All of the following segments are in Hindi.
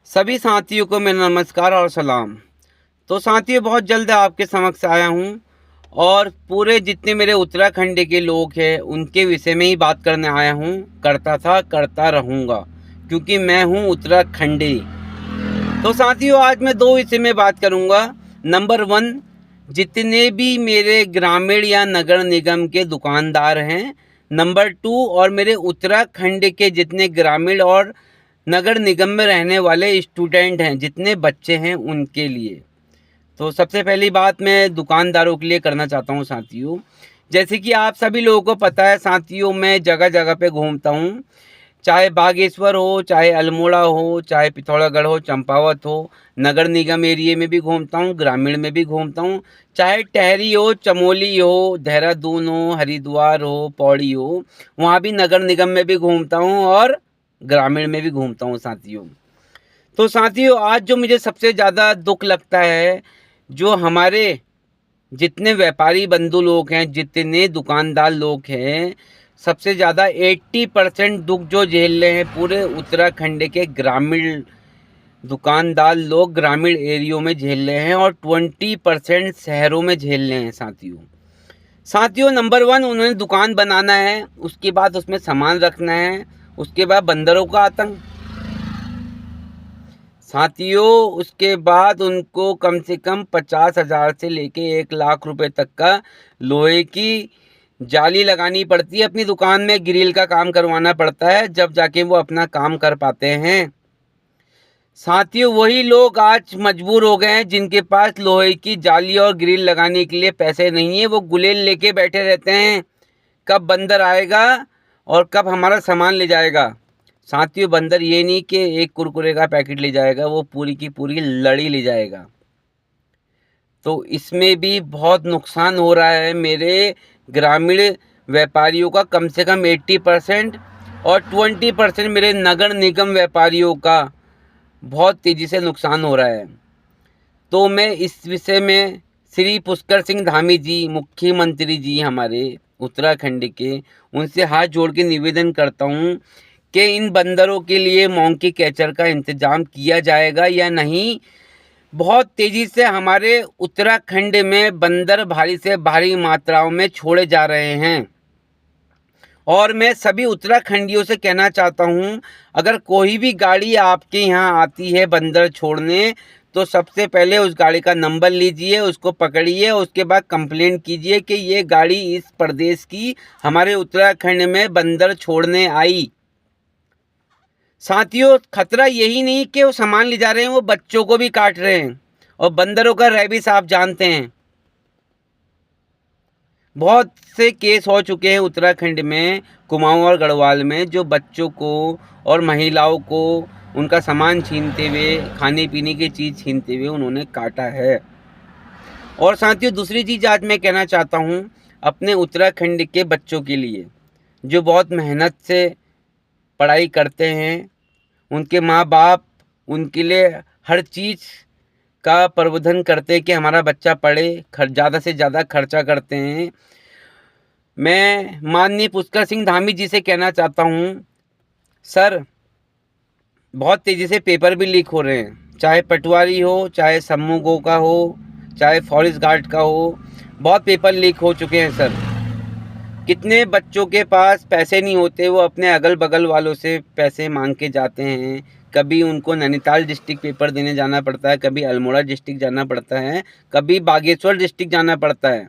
सभी साथियों को मेरा नमस्कार और सलाम। तो साथियों, बहुत जल्द आपके समक्ष आया हूँ और पूरे जितने मेरे उत्तराखंड के लोग हैं उनके विषय में ही बात करने आया हूँ। करता था, करता रहूँगा, क्योंकि मैं हूँ उत्तराखंडी। तो साथियों, आज मैं दो विषय में बात करूँगा। नंबर 1, जितने भी मेरे ग्रामीण या नगर निगम के दुकानदार हैं। नंबर 2, और मेरे उत्तराखंड के जितने ग्रामीण और नगर निगम में रहने वाले स्टूडेंट हैं, जितने बच्चे हैं, उनके लिए। तो सबसे पहली बात मैं दुकानदारों के लिए करना चाहता हूँ साथियों। जैसे कि आप सभी लोगों को पता है साथियों, मैं जगह जगह पे घूमता हूँ। चाहे बागेश्वर हो, चाहे अल्मोड़ा हो, चाहे पिथौरागढ़ हो, चंपावत हो। नगर निगम एरिया में भी घूमता हूँ, ग्रामीण में भी घूमता हूँ। चाहे टहरी हो, चमोली हो, देहरादून हो, हरिद्वार हो, पौड़ी हो, वहाँ भी नगर निगम में भी घूमता हूँ और ग्रामीण में भी घूमता हूँ साथियों। तो साथियों, आज जो मुझे सबसे ज़्यादा दुख लगता है, जो हमारे जितने व्यापारी बंधु लोग हैं, जितने दुकानदार लोग हैं, सबसे ज़्यादा 80% दुख जो झेल रहे हैं पूरे उत्तराखंड के ग्रामीण दुकानदार लोग ग्रामीण एरियो में झेल रहे हैं और 20% शहरों में झेल रहे हैं साथियों। नंबर 1, उन्होंने दुकान बनाना है, उसके बाद उसमें सामान रखना है, उसके बाद बंदरों का आतंक साथियों। उसके बाद उनको कम से कम 50,000 से लेके 1 लाख रुपए तक का लोहे की जाली लगानी पड़ती है। अपनी दुकान में ग्रिल का काम करवाना पड़ता है, जब जाके वो अपना काम कर पाते हैं साथियों। वही लोग आज मजबूर हो गए हैं जिनके पास लोहे की जाली और ग्रिल लगाने के लिए पैसे नहीं है। वो गुलेल लेके बैठे रहते हैं, कब बंदर आएगा और कब हमारा सामान ले जाएगा। साथियों, बंदर ये नहीं कि एक कुरकुरे का पैकेट ले जाएगा, वो पूरी की पूरी लड़ी ले जाएगा। तो इसमें भी बहुत नुकसान हो रहा है मेरे ग्रामीण व्यापारियों का, कम से कम 80%, और 20% मेरे नगर निगम व्यापारियों का बहुत तेज़ी से नुकसान हो रहा है। तो मैं इस विषय में श्री पुष्कर सिंह धामी जी, मुख्यमंत्री जी हमारे उत्तराखंड के, उनसे हाथ जोड़ के निवेदन करता हूँ कि इन बंदरों के लिए मोंकी कैचर का इंतज़ाम किया जाएगा या नहीं। बहुत तेज़ी से हमारे उत्तराखंड में बंदर भारी से भारी मात्राओं में छोड़े जा रहे हैं और मैं सभी उत्तराखंडियों से कहना चाहता हूँ, अगर कोई भी गाड़ी आपके यहाँ आती है बंदर छोड़ने, तो सबसे पहले उस गाड़ी का नंबर लीजिए, उसको पकड़िए, उसके बाद कंप्लेन कीजिए कि ये गाड़ी इस प्रदेश की हमारे उत्तराखंड में बंदर छोड़ने आई। साथियों, खतरा यही नहीं कि वो सामान ले जा रहे हैं, वो बच्चों को भी काट रहे हैं और बंदरों का रैबिस आप जानते हैं। बहुत से केस हो चुके हैं उत्तराखंड में, कुमाऊं और गढ़वाल में, जो बच्चों को और महिलाओं को उनका सामान छीनते हुए, खाने पीने की चीज़ छीनते हुए उन्होंने काटा है। और साथियों, दूसरी चीज़ आज मैं कहना चाहता हूँ अपने उत्तराखंड के बच्चों के लिए, जो बहुत मेहनत से पढ़ाई करते हैं। उनके माँ बाप उनके लिए हर चीज़ का प्रबंधन करते हैं कि हमारा बच्चा पढ़े, ज़्यादा से ज़्यादा खर्चा करते हैं। मैं माननीय पुष्कर सिंह धामी जी से कहना चाहता हूँ, सर, बहुत तेज़ी से पेपर भी लीक हो रहे हैं, चाहे पटवारी हो, चाहे समूहों का हो, चाहे फॉरेस्ट गार्ड का हो, बहुत पेपर लीक हो चुके हैं सर। कितने बच्चों के पास पैसे नहीं होते, वो अपने अगल बगल वालों से पैसे मांग के जाते हैं। कभी उनको नैनीताल डिस्ट्रिक्ट पेपर देने जाना पड़ता है, कभी अल्मोड़ा डिस्ट्रिक्ट जाना पड़ता है, कभी बागेश्वर डिस्ट्रिक्ट जाना पड़ता है।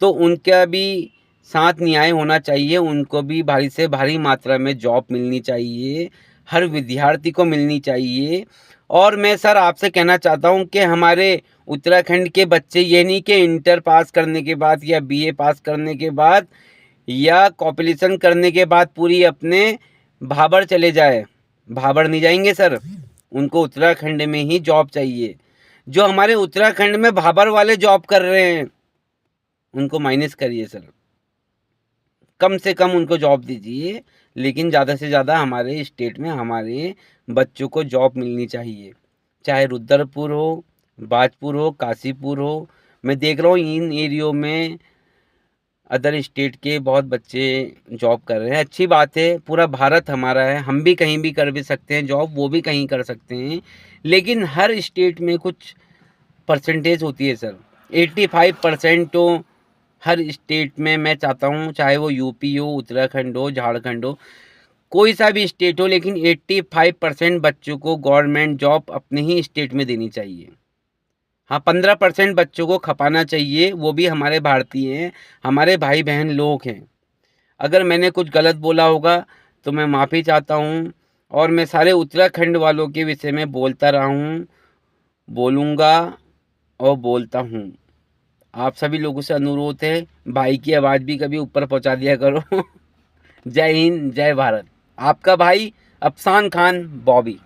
तो उनका भी साथ न्याय होना चाहिए, उनको भी भारी से भारी मात्रा में जॉब मिलनी चाहिए, हर विद्यार्थी को मिलनी चाहिए। और मैं सर आपसे कहना चाहता हूँ कि हमारे उत्तराखंड के बच्चे ये नहीं कि इंटर पास करने के बाद या बीए पास करने के बाद या कॉपलेशन करने के बाद पूरी अपने भाबर चले जाए। भाबर नहीं जाएंगे सर, उनको उत्तराखंड में ही जॉब चाहिए। जो हमारे उत्तराखंड में भाबर वाले जॉब कर रहे हैं उनको माइनस करिए सर, कम से कम उनको जॉब दीजिए, लेकिन ज़्यादा से ज़्यादा हमारे स्टेट में हमारे बच्चों को जॉब मिलनी चाहिए। चाहे रुद्रपुर हो, बाजपुर हो, काशीपुर हो, मैं देख रहा हूँ इन एरियो में अदर स्टेट के बहुत बच्चे जॉब कर रहे हैं। अच्छी बात है, पूरा भारत हमारा है, हम भी कहीं भी कर भी सकते हैं जॉब, वो भी कहीं कर सकते हैं। लेकिन हर स्टेट में कुछ परसेंटेज होती है सर। 85% तो हर स्टेट में मैं चाहता हूँ, चाहे वो यूपी हो, उत्तराखंड हो, झारखंड हो, कोई सा भी स्टेट हो, लेकिन 85% बच्चों को गवर्नमेंट जॉब अपने ही स्टेट में देनी चाहिए। हाँ, 15% बच्चों को खपाना चाहिए, वो भी हमारे भारतीय हैं, हमारे भाई बहन लोग हैं। अगर मैंने कुछ गलत बोला होगा तो मैं माफ़ी चाहता हूँ, और मैं सारे उत्तराखंड वालों के विषय में बोलता रहा हूँ, बोलूँगा और बोलता हूँ। आप सभी लोगों से अनुरोध है, भाई की आवाज़ भी कभी ऊपर पहुँचा दिया करो। जय हिंद, जय भारत। आपका भाई अफसान खान बॉबी।